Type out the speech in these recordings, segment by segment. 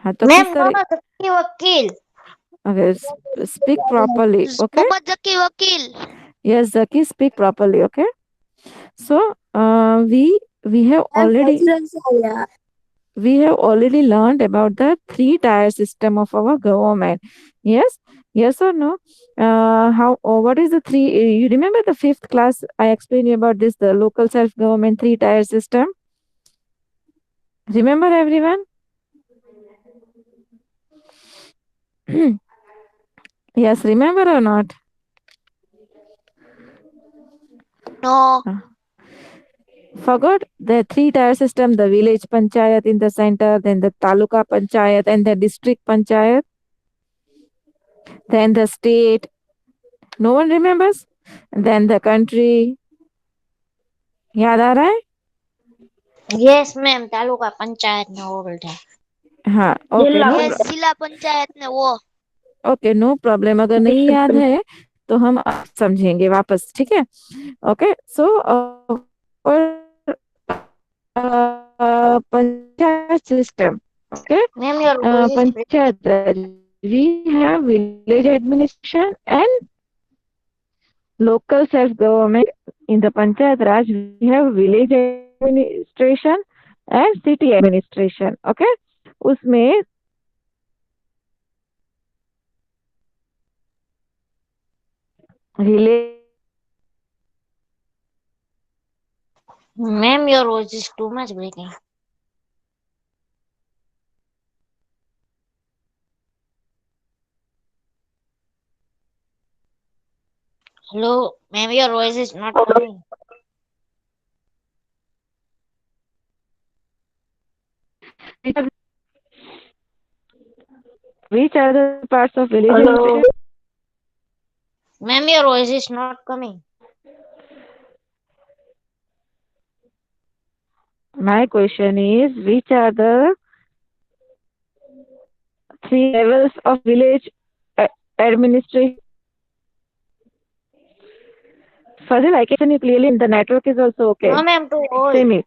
हाँ तो मैम किसका मोहम्मद जकी वकील। okay, speak properly, okay? Mohammad जकी वकील। Yes, Zaki, speak properly, okay? So, we have ma'am already president से आया। we have already learned about the three tier system of our government. Yes, yes or no? How? What is the three? You remember the fifth class? I explained you about this, the local self government three tier system. Remember everyone? Yes, remember or not? No. Uh, Forgot the three tier system, the village panchayat in the center, then the taluka panchayat and the district panchayat, then the state. No one remembers? Then the country. याद आ रहा है? Yes ma'am taluka panchayat ने वो बोलते हैं। हाँ, okay, जिला no yes जिला पंचायत ने वो। Okay, no problem. अगर नहीं याद है तो हम अब समझेंगे वापस, ठीक है? Okay, so panchayat system, okay, ma'am your voice is breaking. Panchayat, we have village administration and local self government. In the panchayat raj we have village administration and city administration, okay? उसमें village ma'am your voice is too much breaking. Hello ma'am your voice is not coming. which are the parts of village hello. administration? Ma'am your voice is not coming. My question is, which are the three levels of village administration? Fazil, I can listen you clearly. The network is also no okay. Ma'am to Say all. me,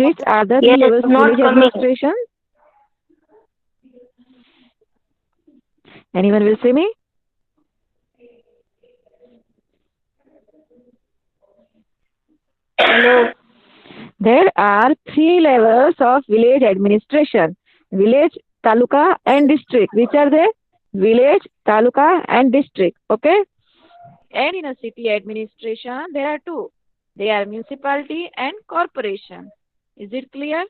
which are the three Yes, levels of not village coming. administration? Anyone will say me? Hello. There are three levels of village administration: village, taluka, and district. Which are they? Village, taluka, and district. Okay. And in a city administration, there are two. They are municipality and corporation. Is it clear?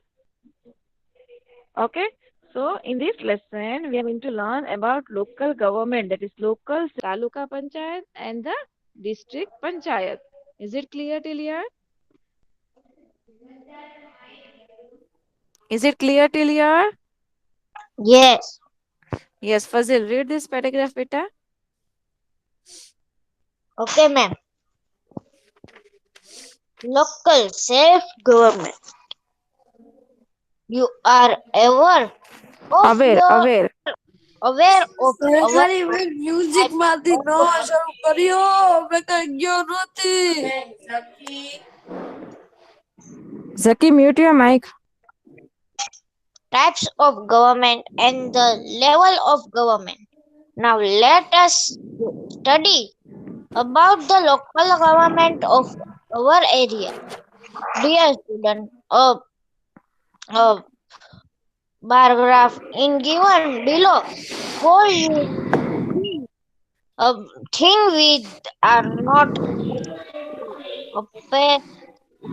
Okay. So in this lesson, we are going to learn about local government, that is local taluka panchayat and the district panchayat. Is it clear till here? Is it clear till here? Yes. Yes, Fazil, read this paragraph, beta. Okay ma'am. Local self government. You are aware of Aware, your aware. aware of our સરકારી music માંથી ન શરૂ કર્યો મેં કઈ ગયો નથી. Zaki, mute your mic. types of government and the level of government. Now let us study about the local government of our area. Dear student, a bar graph in given below for you a thing we are not pa-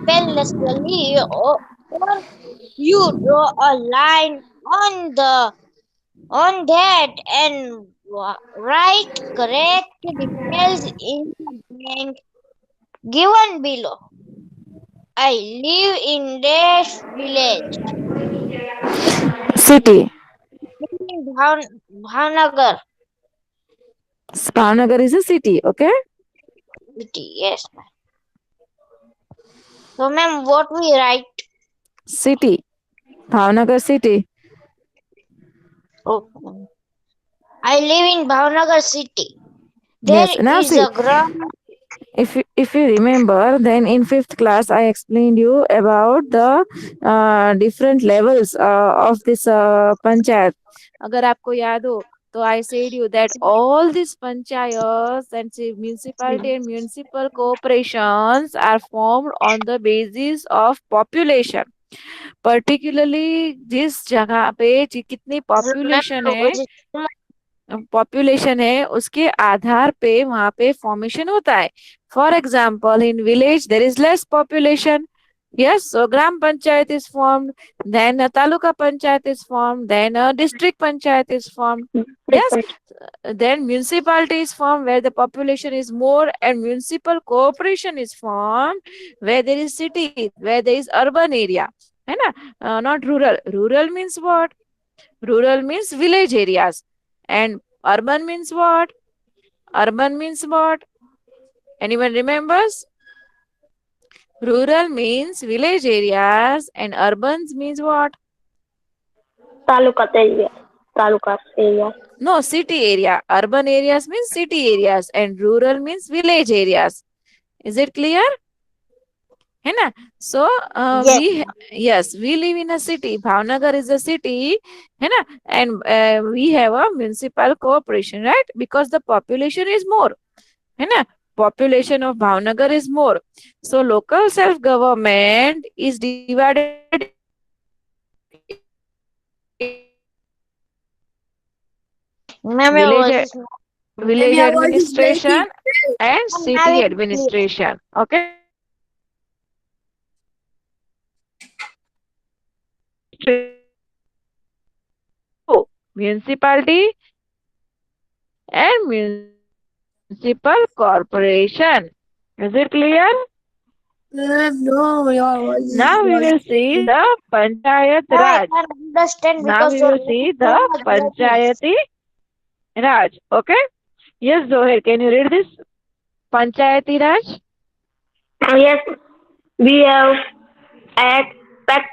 painlessly or you draw a line on the on that and write correct details in the blank given below. I live in dash village City. in Bhavnagar Bhavnagar is a city, okay? city. Yes, ma'am. So, ma'am, what we write? City. Bhavnagar city. Oh, I live in Bhavnagar city. There Yes. Now is see, a ground. if you remember, then in fifth class I explained you about the different levels of this panchayat. अगर आपको याद हो, तो I said you that all these panchayats and municipality and municipal corporations are formed on the basis of population. Particularly जिस जगह पे कितनी population है, उसके आधार पे वहां पे फॉर्मेशन होता है. For example, in village there is less population. Yes, so Gram Panchayat is formed, then a Taluka Panchayat is formed, then a District Panchayat is formed. Yes, then municipality is formed where the population is more, and municipal corporation is formed where there is city, where there is urban area. है ना? Not rural. Rural means what? Rural means village areas. And urban means what? Urban means what? Anyone remembers? Rural means village areas and urban means what? Taluka area. Taluka area. No, city area. Urban areas means city areas and rural means village areas. Is it clear? है ना? So we live in a city. Bhavnagar is a city, है ना? And we have a municipal corporation, right? Because the population is more, है ना? Population of Bhavnagar is more. So local self-government is divided village administration and city administration. Okay. Municipality and municipal corporation. Is it clear? No, your voice is Now we will see the Panchayat Raj. Now we will see the Panchayati Raj. Okay? Yes, Zohair, can you read this? Panchayati Raj? Yes, we have expect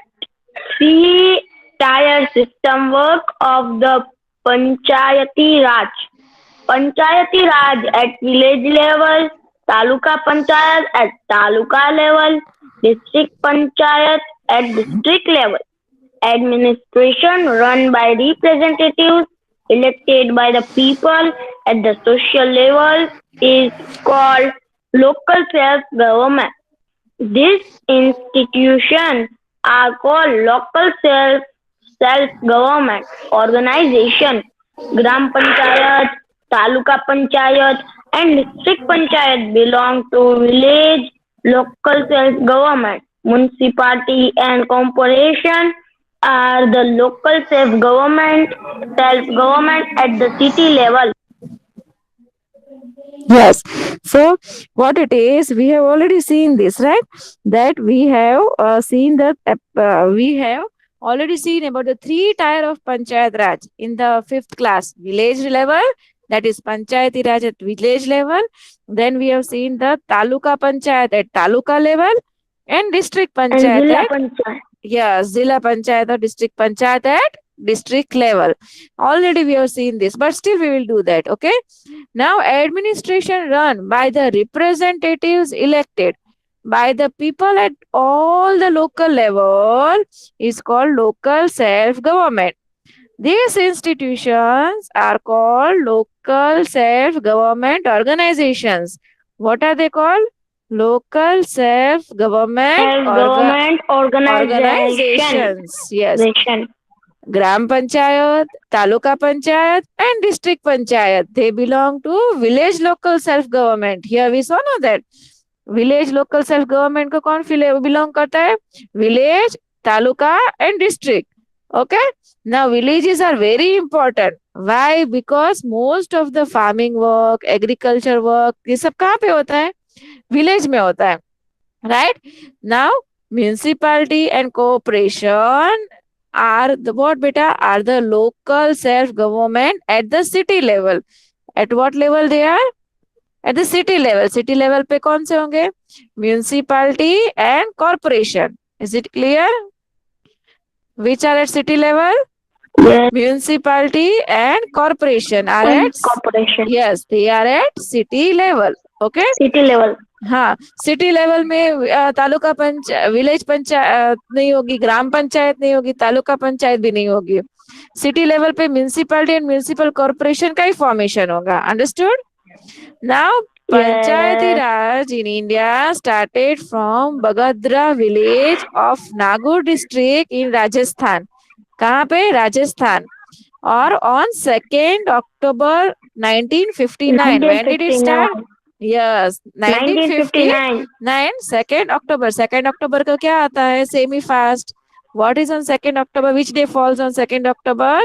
three-tier system work of the Panchayati Raj. Panchayati Raj at village level, Taluka Panchayat at Taluka level, District Panchayat at district level. Administration run by representatives elected by the people at the social level is called local self-government. These institutions are called local self-government organization. Gram Panchayat, Taluka Panchayat and District Panchayat belong to village local self-government. Municipality and corporation are the local self-government at the city level. Yes. So what it is, we have already seen this, right? That we have seen that we have already seen about the three tier of Panchayat Raj in the fifth class. Village level, that is Panchayati Raj at village level. Then we have seen the Taluka Panchayat at Taluka level and District Panchayat at Zilla Panchayat or District Panchayat at district level. Already we have seen this, but still we will do that. Okay. Now administration run by the representatives elected by the people at all the local level is called local self-government. These institutions are called local self-government organizations. What are they called? Local self-government organizations. Yes. Gram Panchayat, Taluka Panchayat and District Panchayat. They belong to village local self-government. Here we saw now that village local self-government को कौन belong करता है? Village, Taluka and District. Okay. Now villages are very important. Why? Because most of the farming work, agriculture work, ये सब कहाँ पे होता है? Village में होता है. Right? Now municipality and corporation are the what beta are the local self-government at the city level. At what level they are? At the city level. City level पे कौन से होंगे? Municipality and corporation. Is it clear? Which are at city level? Yes. Municipality and corporation are at corporation. Yes, they are at city level. Okay. City level. हाँ, city level में taluka village panchayat नहीं होगी, ग्राम पंचायत नहीं होगी, तालुका पंचायत भी नहीं होगी। सिटी लेवल पे म्यूनिसिपैलिटी एंड म्यूनिसिपल कॉर्पोरेशन का ही फॉर्मेशन होगा। Understood? Now Panchayati Yes. Raj in India started from Bagadra village of Nagaur district in Rajasthan. कहाँ पे? राजस्थान। और on 2nd October 1959. When did it start? 1959. Yes, 1959. 1959, 2nd October. 2nd October का क्या आता है? Semi fast. What is on 2nd October? Which day falls on 2nd October?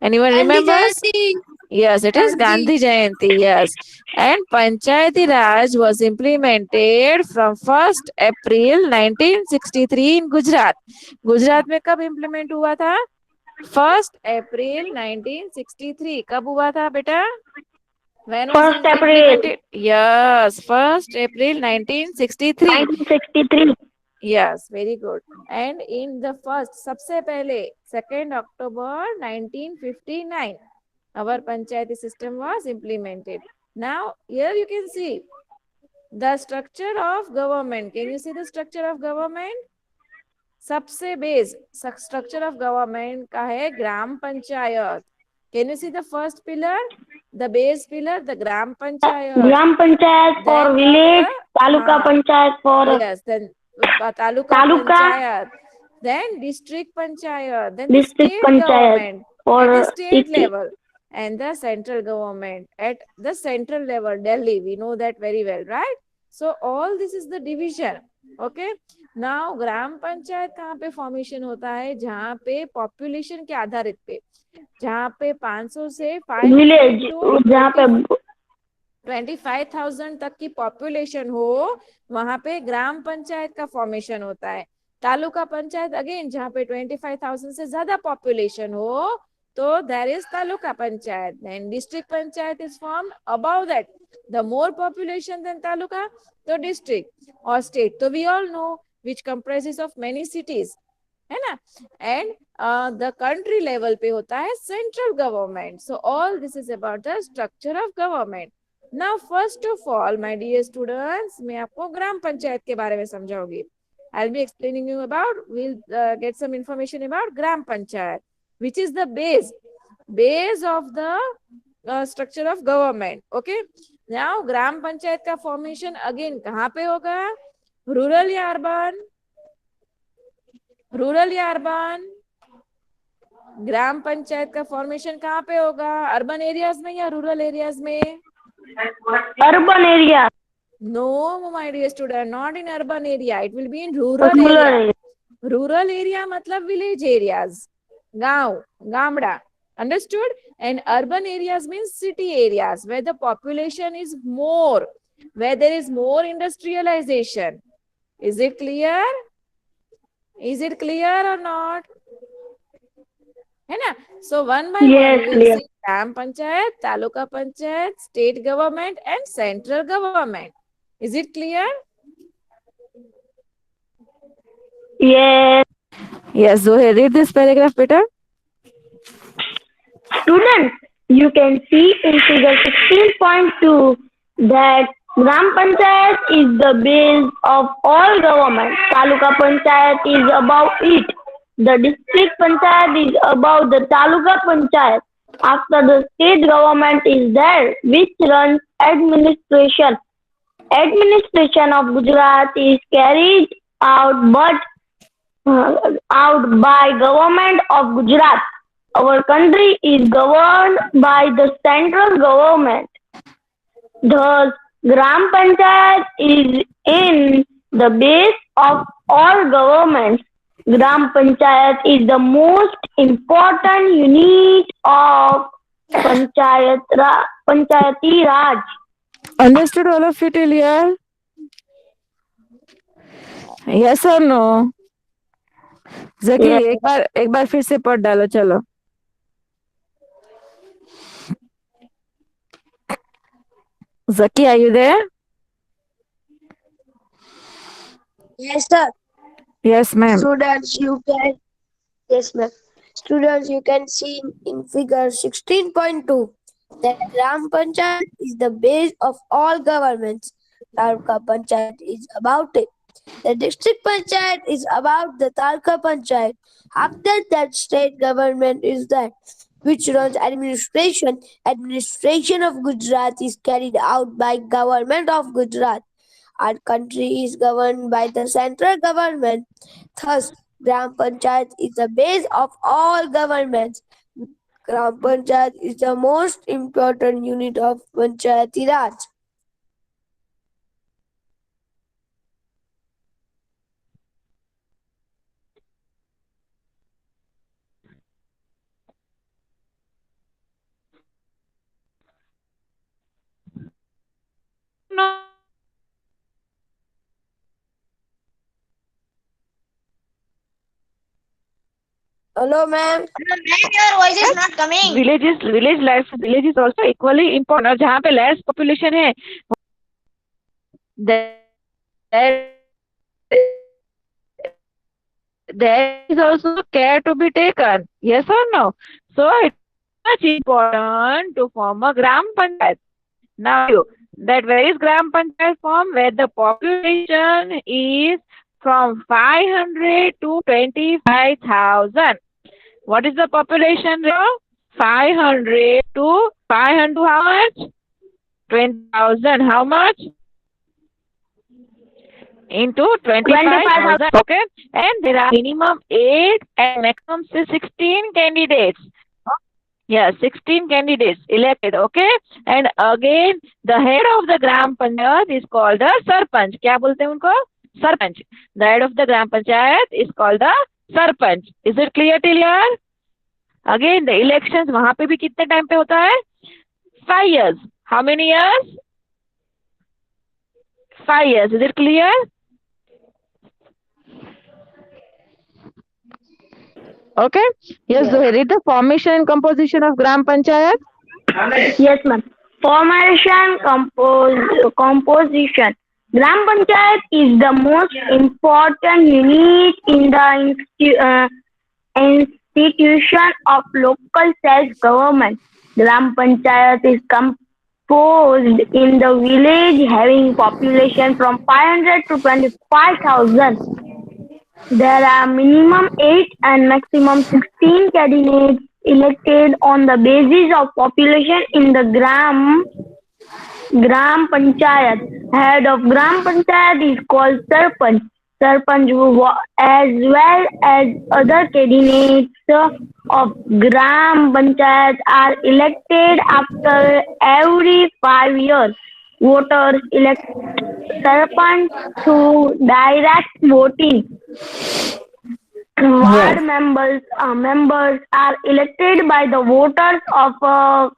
Anyone remembers? Yes, it is Gandhi Jayanti. Yes. And Panchayati Raj was implemented from 1st April 1963 in Gujarat. Gujarat में कब implement हुआ था? 1st April 1963. कब हुआ था बेटा? When was 1st it April implemented? Yes, 1st April 1963. 1963. Yes, very good. And in the first, सबसे पहले 2nd October 1959, our panchayati system was implemented. Now, here you can see the structure of government. Can you see the structure of government? सबसे base structure of government का है ग्राम panchayat. Can you see the first pillar? The base pillar, the gram panchayat. Gram Panchayat for Then village, the Taluka Panchayat for yes, then taluka Taluka, panchayat, then district panchayat, then the District state Panchayat government at for the state city. level, and the central government at the central level, Delhi. We know that very well, right? So all this is the division. Okay. Now ग्राम पंचायत कहाँ पे formation होता है? जहाँ पे population के आधारित पे, जहाँ पे 500 से 500 Village, to जहाँ पे 25,000 तक की पॉपुलेशन हो, वहां पे ग्राम पंचायत का फॉर्मेशन होता है। तालुका पंचायत अगेन जहाँ पे 25,000 से ज्यादा पॉपुलेशन हो, तो there is taluka panchayat. Then district panchayat is form about that, the more population then taluka तो डिस्ट्रिक्ट, और स्टेट तो we all know which comprises of many cities, है ना। एंड द कंट्री लेवल पे होता है central government. So all this is about the structure of government. Now first of all my dear students, मैं आपको ग्राम पंचायत के बारे में समझाऊंगी। I'll be explaining you about, we'll get some information about gram panchayat, which is the base of the structure of government. Okay, now gram panchayat का formation again कहाँ पे होगा? Rural या अर्बन? रूरल या अर्बन? ग्राम पंचायत का formation कहाँ पे होगा? अर्बन एरियाज में या रूरल एरियाज में? urban area. No, my dear student, not in urban area. It will be in rural area. Rural area मतलब village areas, गांव, Gamda. Understood? And urban areas means city areas where the population is more, where there is more industrialization. Is it clear? Is it clear or not? है ना? So one by Yes, one we will clear. see gram panchayat, taluka panchayat, state government and central government. Is it clear? Yes. Yes, so read this paragraph better. Students, you can see in figure 16.2 that Gram Panchayat is the base of all government. Taluka Panchayat is above it. The district Panchayat is above the Taluka Panchayat. After the state government is there, which runs administration. Administration of Gujarat is carried out by government of Gujarat. Our country is governed by the central government. Thus, Gram Panchayat is in the base of all governments. Gram Panchayat is the most important unit of Panchayati Raj. Understood all of it till here? Yes or no? Zaki Yes. एक बार फिर से पढ़ डालो, चलो। Zaki, are you there? Yes, sir. Yes, ma'am. Students, you can. Yes, ma'am. Students, you can see in figure 16.2 that Gram Panchayat is the base of all governments. Taluka Panchayat is about it. The district panchayat is about the Taluka Panchayat. After that, state government is that which runs administration. Administration of Gujarat is carried out by government of Gujarat. Our country is governed by the central government. Thus, Gram Panchayat is the base of all governments. Gram Panchayat is the most important unit of Panchayati Raj. No. Hello, ma'am. Ma'am, your voice is not coming. Village is also equally important. और जहाँ पे less population है, there is also care to be taken. Yes or no? So it's much important to form a Gram Panchayat. Now, that where is Gram Panchayat form? Where the population is from 500 to 25,000. What is the population ratio? 500 to how much? 20,000. How much? Into 25,000. Okay. And there are minimum 8 and maximum 16 candidates. Yeah, 16 candidates elected. Okay. And again, the head of the Gram Panchayat is called the Sarpanch. क्या बोलते हैं उनको? Sarpanch. The head of the Gram Panchayat is called the Sarpanch. Is it clear till here? Again, the elections वहाँ पे भी कितने time पे होता है? 5 years. How many years? 5 years. Is it clear? Okay. Yes, so read the formation and composition of Gram Panchayat. Yes, ma'am. Formation, composition. Gram Panchayat is the most important unit in the institution of local self-government. Gram Panchayat is composed in the village having population from 500 to 25,000. There are minimum 8 and maximum 16 candidates elected on the basis of population in the Gram Panchayat. Head of Gram Panchayat is called Sarpanch. Sarpanch as well as other candidates of Gram Panchayat are elected after every 5 years. Voters elect Sarpanch through direct voting. Ward members are elected by the voters of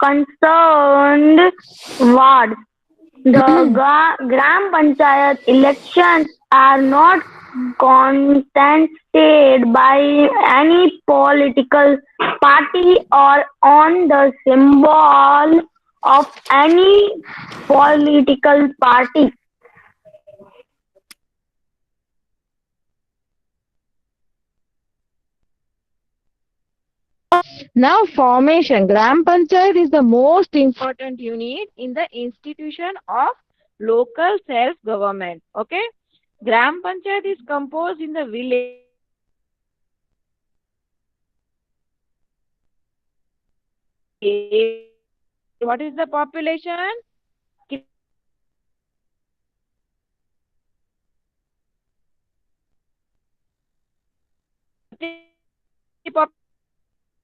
concerned ward. The Gram Panchayat elections are not contested by any political party or on the symbol of any political party. Now, formation. Gram Panchayat is the most important unit in the institution of local self-government. Okay. Gram Panchayat is composed in the village. What is the population?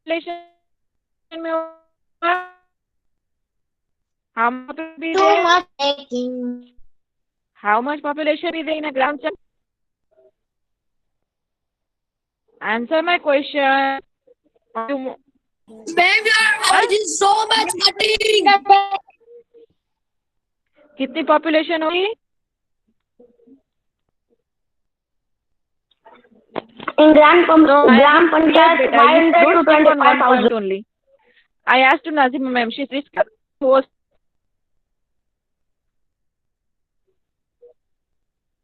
Population में how much will be Too there? much taking. How much population is there in a Gram Panchayat? Answer my question. Ma'am, your voice is so much cutting. कितनी population होगी? In Gram Panchayat, 500 to 25,000. Only. I asked to Nazima ma'am, she was.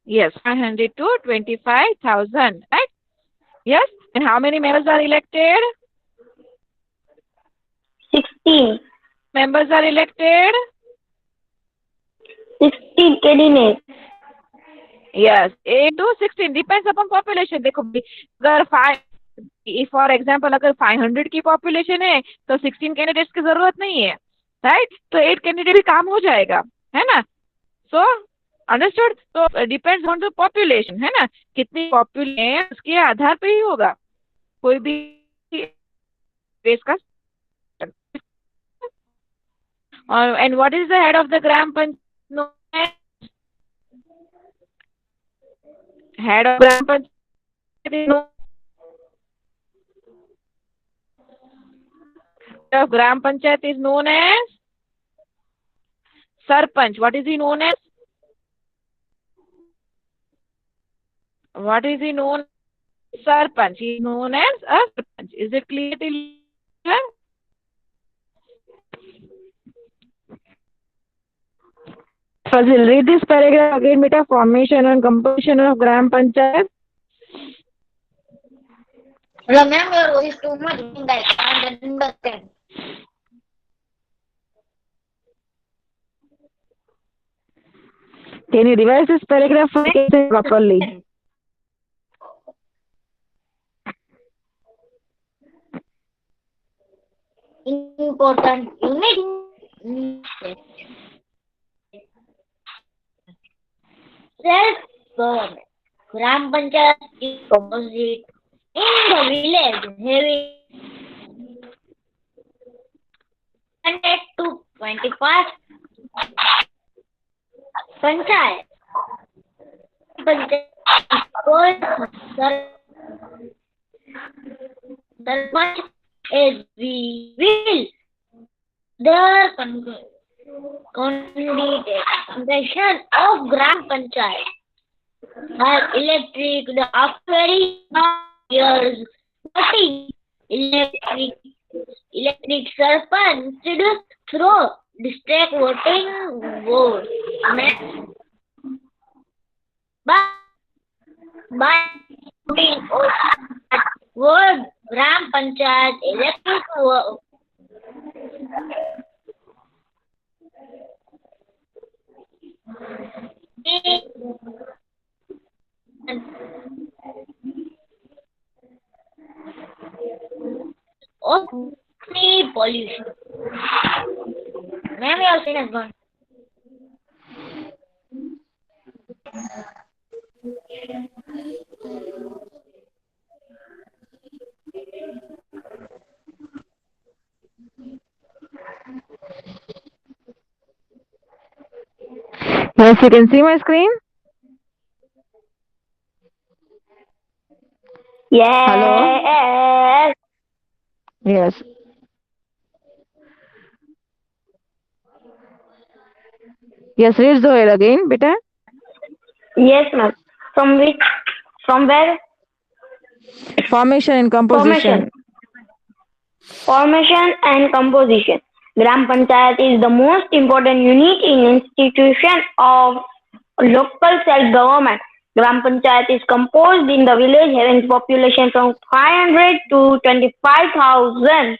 Yes, 500 to 25,000, right? Yes. And how many members are elected? 16. members are elected? 16 candidates. Yes, 8 to 16 depends upon population. देखो अगर 5, for example अगर 500 की population है तो 16 candidates की जरूरत नहीं है, राइट? तो 8 कैंडिडेट भी काम हो जाएगा, है ना? So understood? तो डिपेंड्स ऑन द पॉपुलेशन, है ना? कितनी पॉपुलेशन है उसके आधार पे ही होगा कोई भी देश का। और and what is the head of the gram panchayat? Head of gram panchayat of Gram Panchayat is known as Sarpanch. What is he known as? What is he known? Sarpanch. He is known as a Sarpanch. Is it clear till here? Fazil, read this paragraph again, beta. Formation and composition of Gram Panchayat. Remember, your voice too much. I can't understand. Can you revise this paragraph properly? Important unit. Self-government. Gram Panchayat is composite in the village having 100 to 25 panchayat. Panchayat is called Sarpanch as we will. The candidate of Gram Panchayat are elected after very years voting. Electric Sarpanch through district voting board. By voting word Gram Panchayat electric of free pollution. Ma'am, your screen has gone. Yes, you can see my screen. Yes. Hello? Yes. Yes, read the word again, beta. Yes, ma'am. From which? From where? Formation and composition. Formation and composition. Gram Panchayat is the most important unit in institution of local self-government. Gram Panchayat is composed in the village having population from 500 to 25,000.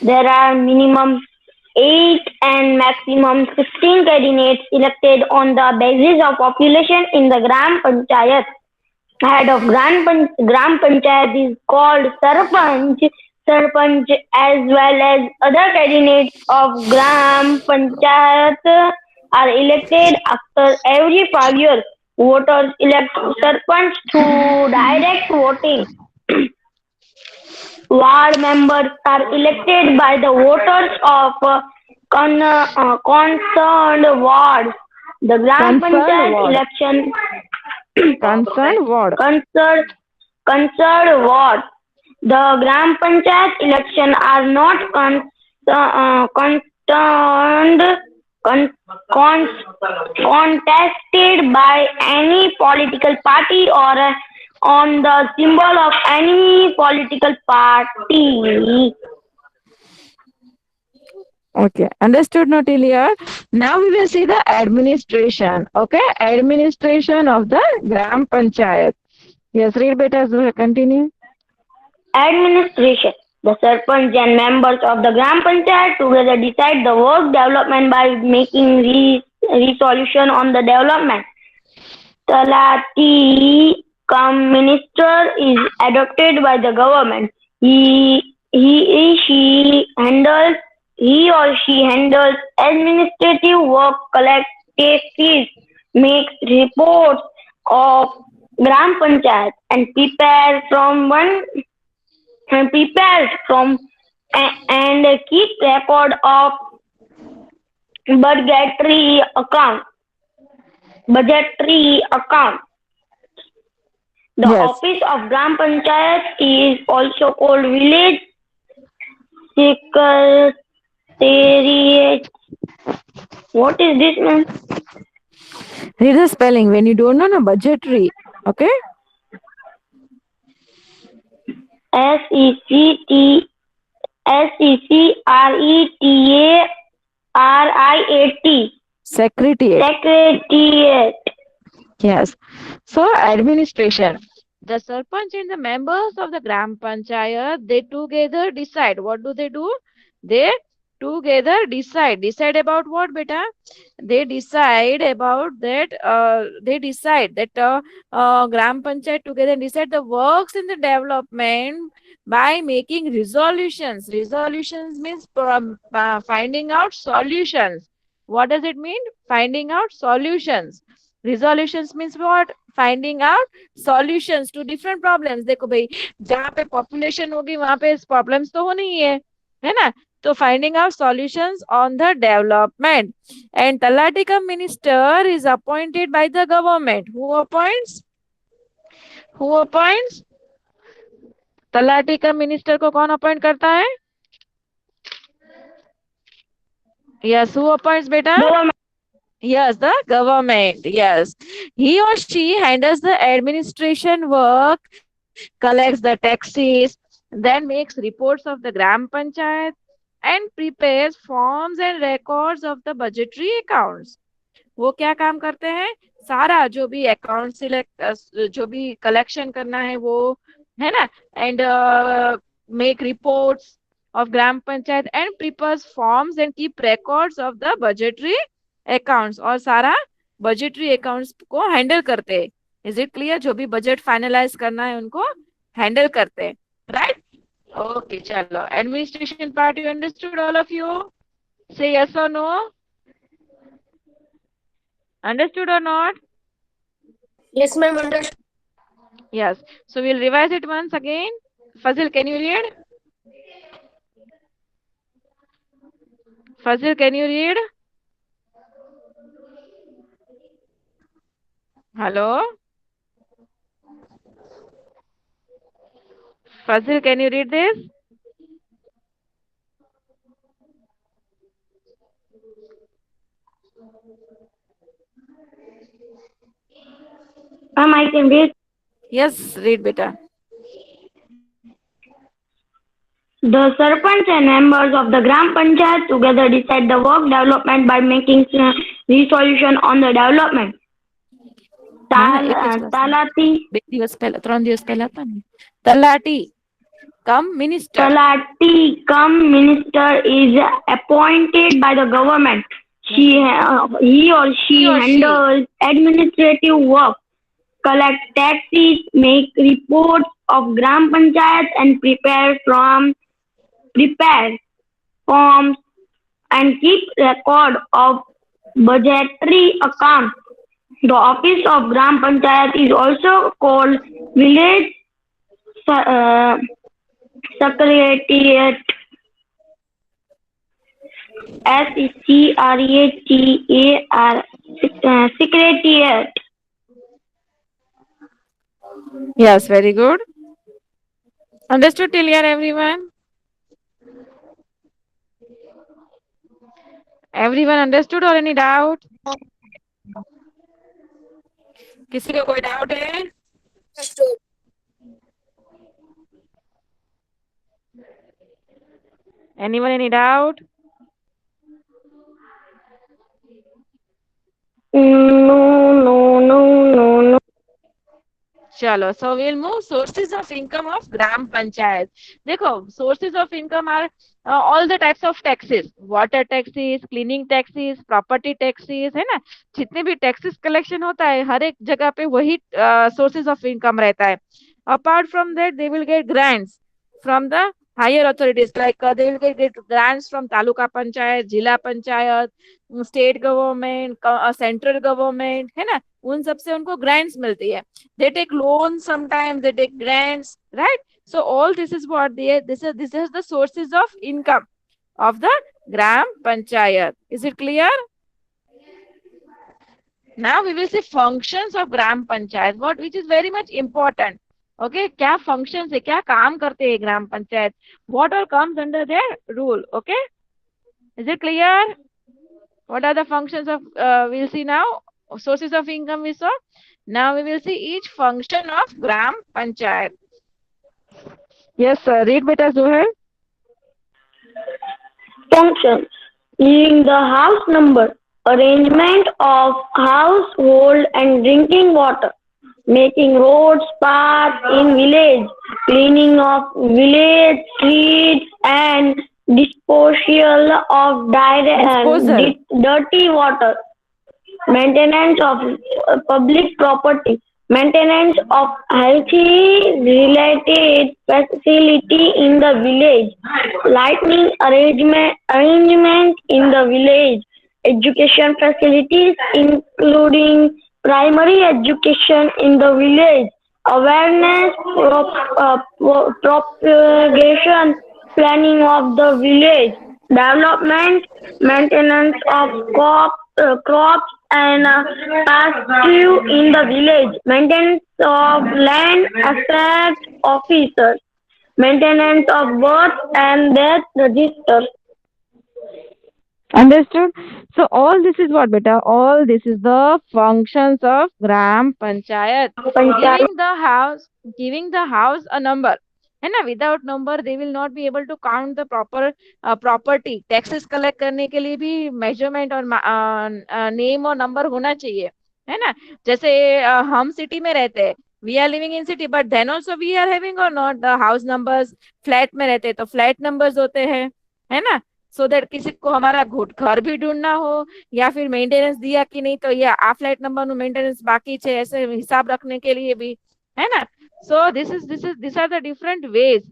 There are minimum 8 and maximum 16 candidates elected on the basis of population in the Gram Panchayat. Head of Gram Panchayat is called Sarpanch. Sarpanch as well as other candidates of Gram Panchayat are elected after every 5 years. Voters elect Sarpanch through direct voting. Ward members are elected by the voters of concerned ward. The Gram Panchayat election Concerned ward. Concerned ward. The Gram Panchayat election are not contested by any political party or on the symbol of any political party. Okay, understood, Notilia. Now we will see the administration. Okay, administration of the Gram Panchayat. Yes, read beta, continue. Administration. The Sarpanch and members of the Gram Panchayat together decide the work development by making resolution on the development. Talati cum minister is adopted by the government. He or she handles administrative work, collects fees, makes reports of Gram Panchayat and prepares from and keep record of budgetary account. Budgetary account. The Yes. office of Gram Panchayat is also called village secretariat. What is this, man? Read the spelling. When you don't know, no budgetary. Okay. Secretariat. Secretariat. Secretariat. Yes. So administration. The Sarpanch and the members of the Gram Panchayat, they together decide. What do? They together decide. Decide about what, beta? They decide about that. Gram Panchayat together decide the works in the development by making resolutions. Resolutions means finding out solutions. What does it mean? Finding out solutions. Resolutions means what? Finding out solutions to different problems. देखो भाई, जहाँ पे population होगी वहाँ पे problems तो होनी ही है ना? तो finding out solutions on the development. And Talatika minister is appointed by the government. Who appoints? Talatika minister को कौन appoint करता है? Yes, who appoints, beta? Government. Yes, the government. Yes. He or she handles the administration work, collects the taxes, then makes reports of the Gram Panchayat and prepares forms and records of the budgetary accounts. वो क्या काम करते हैं? सारा जो भी account जो भी कलेक्शन करना है वो है ना, and make reports of Gram Panchayat and prepares forms and keep records of the budgetary accounts. और सारा budgetary accounts को handle करते हैं. Is it clear? जो भी budget finalize करना है उनको handle करते हैं. Right? Okay, चलो. Administration part you understood, all of you? Say yes or no? Understood or not? Yes, ma'am, understood. Yes. So we'll revise it once again. Fazil, can you read? Fazil, can you read? Hello? Fazil, can you read this? I can read. Yes, read, beta. The Sarpanch and members of the Gram Panchayat together decide the work development by making resolution on the development. Talati. 2 દિવસ પહેલા 3 દિવસ પહેલા હતા ને. તલાટી કમ minister. Talati cum minister is appointed by the government. He or she handles administrative work, collect taxes, make reports of Gram Panchayat and prepare forms and keep record of budgetary accounts. The office of Gram Panchayat is also called village secretariat. Secretariat. Yes, very good. Understood till here, everyone? Everyone understood or any doubt? किसी को कोई doubt है? Understood. Anyone any doubt? No. चलो, so we'll move sources of income of gram panchayat. देखो, sources of income are all the types of taxes, water taxes, cleaning taxes, property taxes, है ना? जितने भी taxes collection होता है, हर एक जगह पे वही sources of income रहता है. Apart from that, they will get grants from the higher authorities, like they will get grants from taluka panchayat, jila panchayat, state government, central government, है ना? उन सब से उनको grants मिलती है. They take loans, sometimes they take grants, right? So all this is what this is the sources of income of the gram panchayat. Is it clear? Now we will see functions of gram panchayat, what which is very much important. Okay, क्या functions है, क्या काम करते हैं gram panchayat, what all comes under their rule. Okay, is it clear? What are the functions of we'll see now. Sources of income we saw. Now we will see each function of gram panchayat. Yes, sir. Read beta Zohar. Functions: giving the house number, arrangement of household and drinking water, making roads, paths in village, cleaning of village streets and disposal of dirty water, maintenance of public property, maintenance of healthy related facility in the village, lighting arrangement in the village, education facilities including primary education in the village, awareness propagation planning of the village, development, maintenance of crops and pasture in the village, maintenance of land asset officers, maintenance of birth and death registers. Understood? So all this is what beta? All this is the functions of gram panchayat. Giving the house a number. है ना, without number they will not be able to count the proper property. Taxes collect करने के लिए भी measurement और name और number होना चाहिए, है ना. जैसे हम सिटी में रहते हैं, we are living in city, but then also we are having और not the house numbers. Flat में रहते हैं तो फ्लैट नंबर्स होते हैं, है ना. सो दैट किसी को हमारा घर भी ढूंढना हो या फिर मेंटेनेंस दिया कि नहीं, तो ये आ फ्लैट नंबर નું मेंटेनेंस बाकी છે ऐसे हिसाब रखने के लिए भी, है ना. So these are the different ways.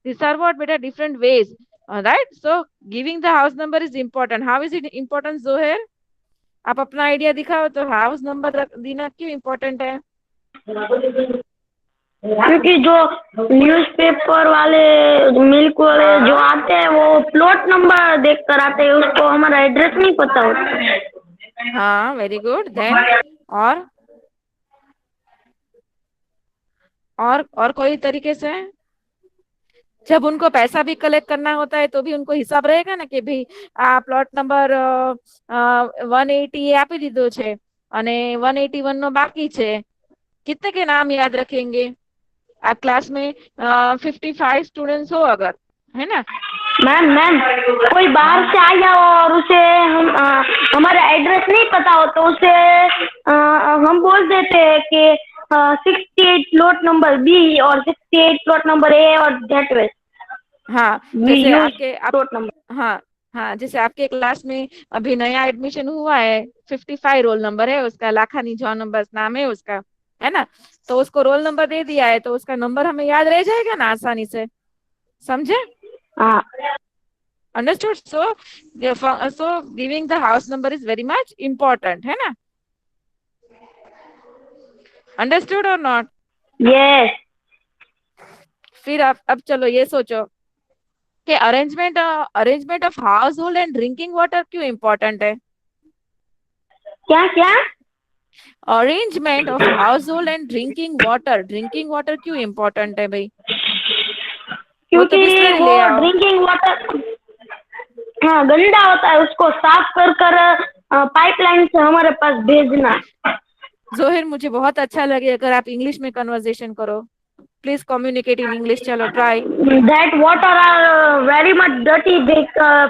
These are what beta different ways. All right. So giving the house number is important. How is it important, Zohair? आप अपना आइडिया दिखाओ तो हाउस नंबर देना क्यों इम्पोर्टेंट है? क्योंकि जो न्यूज़पेपर वाले मिल्क वाले जो आते हैं वो प्लॉट नंबर देख कर आते हैं, उसको हमारा एड्रेस नहीं पता होता. हाँ, वेरी गुड. देन और कोई तरीके से जब उनको पैसा भी कलेक्ट करना होता है तो भी उनको हिसाब रहेगा ना कि भाई આ પ્લોટ નંબર 180 આપી દીધો છે અને 181 નો બાકી છે. कितने के नाम याद रखेंगे? आप क्लास में 55 स्टूडेंट्स हो अगर, है ना. मैम कोई बाहर से आया और उसे हमारा एड्रेस नहीं पता हो तो उसे हम बोल देते हैं कि 68 प्लॉट नंबर बी और 68 प्लॉट नंबर ए और दैट वे. हाँ, जैसे प्लॉट नंबर. हाँ हाँ, जैसे आपके क्लास में अभी नया एडमिशन हुआ है, 55 रोल नंबर है उसका, लाखानी जॉन नंबर नाम है उसका, है ना. तो उसको रोल नंबर दे दिया है तो उसका नंबर हमें याद रह जाएगा ना आसानी से. समझे? हाँ. Understood. So giving the house number is very much important, है ना. अंडरस्टूड और नॉट? यस. फिर अब चलो ये सोचो कि arrangement of house hold and drinking water क्यों इम्पोर्टेंट है? क्या arrangement of house hold and drinking water क्यों इम्पोर्टेंट है भाई? क्योंकि वो ड्रिंकिंग वाटर हाँ गंदा होता है, उसको साफ कर पाइपलाइन से हमारे पास भेजना. जोहिर, मुझे बहुत अच्छा लगे अगर आप इंग्लिश में कन्वर्सेशन करो. Please communicate in English. चलो try. That water are very much dirty. They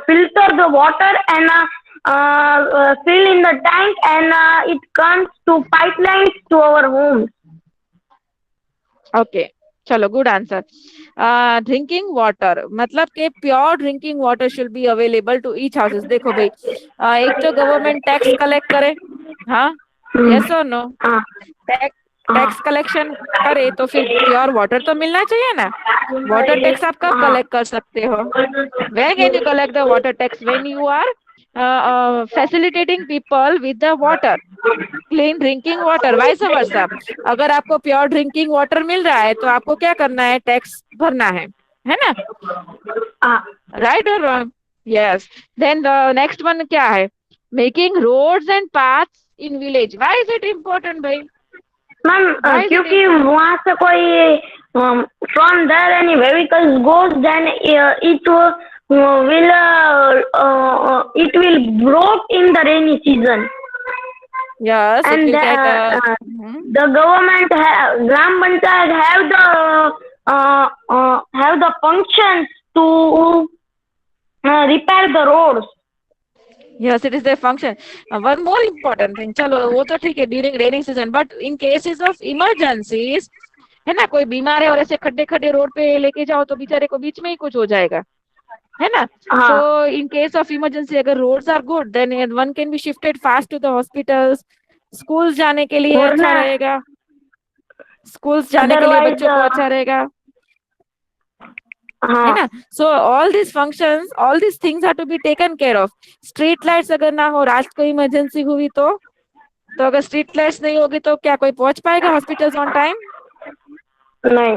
filter the water and fill in the tank and it comes to pipelines to our homes. Okay, चलो, good answer. Drinking water मतलब के pure drinking water should be available to each houses. देखो भाई, एक तो government tax collect करे, हाँ, yes और नो? हाँ हाँ टैक्स कलेक्शन करे तो फिर प्योर वाटर तो मिलना चाहिए ना। वाटर टैक्स आप कब हाँ कलेक्ट कर सकते हो? Where can you collect the water tax? When you are facilitating people with the water, clean drinking water, vice versa। अगर आपको प्योर ड्रिंकिंग वाटर मिल रहा है तो आपको क्या करना है? टैक्स भरना है ना? हाँ राइट और wrong? Yes. Then the next one क्या है? Making roads and paths in village. Why is it important भाई? मैम, व्हाई इज इट क्योंकि वहाँ से कोई from there any vehicles goes then it will broke in the rainy season, yes, it and will get the government gram panchayat have the functions to repair the roads. Yes, it is their function. One more important thing, चलो वो तो ठीक है, during raining season, but in cases of emergencies, है ना, कोई बीमार है और ऐसे खड्डे खड्डे रोड पे लेके जाओ तो बेचारे को बीच में ही कुछ हो जाएगा, है ना? हाँ so in case of emergency अगर roads are good then one can be shifted fast to the hospitals. Schools जाने के लिए अच्छा वरना रहेगा, स्कूल्स जाने के लिए otherwise बच्चों को अच्छा रहेगा, है हाँ ना? So all this functions, all this things are to be taken care of. Street lights अगर ना हो, रात को इमरजेंसी हुई तो अगर स्ट्रीट लाइट्स नहीं होगी तो क्या कोई पहुंच पाएगा हॉस्पिटल्स ऑन टाइम? नहीं